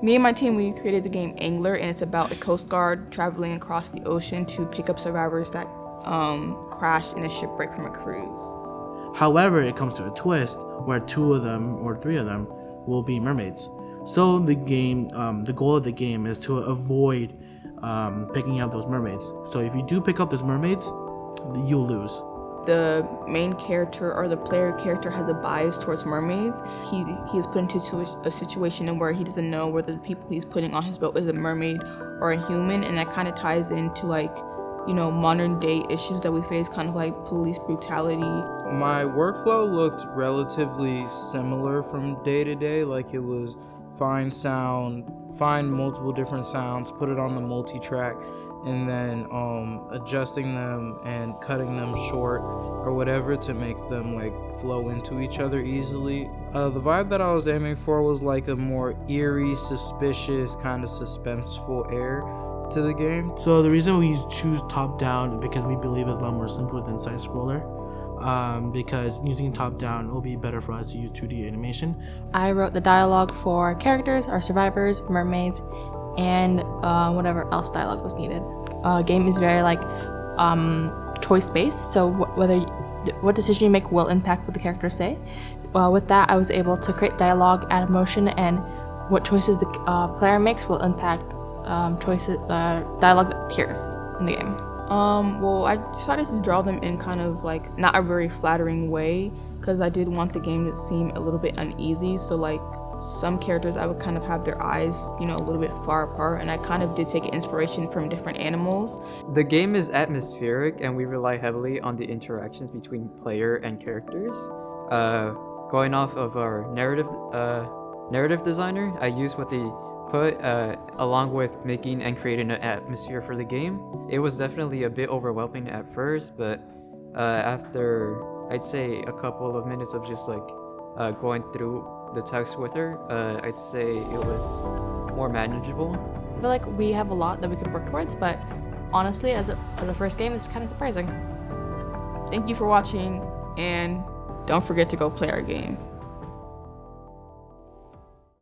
Me and my team, we created the game Angler, and it's about a Coast Guard traveling across the ocean to pick up survivors that crashed in a shipwreck from a cruise. However, it comes to a twist where 2 of them or 3 of them will be mermaids. So the goal of the game is to avoid picking up those mermaids. So if you do pick up those mermaids, you'll lose. The main character or the player character has a bias towards mermaids. He is put into a situation where he doesn't know whether the people he's putting on his boat is a mermaid or a human, and that kind of ties into modern day issues that we face, kind of like police brutality. My workflow looked relatively similar from day to day. Like, it was find sound, find multiple different sounds, put it on the multi-track, and then adjusting them and cutting them short or whatever to make them flow into each other easily. The vibe that I was aiming for was like a more eerie, suspicious, kind of suspenseful air to the game. So the reason we choose top down is because we believe it's a lot more simpler than side scroller. Because using top down will be better for us to use 2D animation. I wrote the dialogue for characters, our survivors, mermaids, and whatever else dialogue was needed. Game is very choice based, so what decision you make will impact what the characters say. With that, I was able to create dialogue, add emotion, and what choices the player makes will impact dialogue that appears in the game. Well, I decided to draw them in kind of not a very flattering way, because I did want the game to seem a little bit uneasy. So some characters I would kind of have their eyes, a little bit far apart, and I kind of did take inspiration from different animals. The game is atmospheric, and we rely heavily on the interactions between player and characters. Going off of our narrative designer, I used what they put along with making and creating an atmosphere for the game. It was definitely a bit overwhelming at first, but after I'd say a couple of minutes of just going through the text with her, I'd say it was more manageable. I feel like we have a lot that we could work towards, but honestly, as a first game, it's kind of surprising. Thank you for watching, and don't forget to go play our game.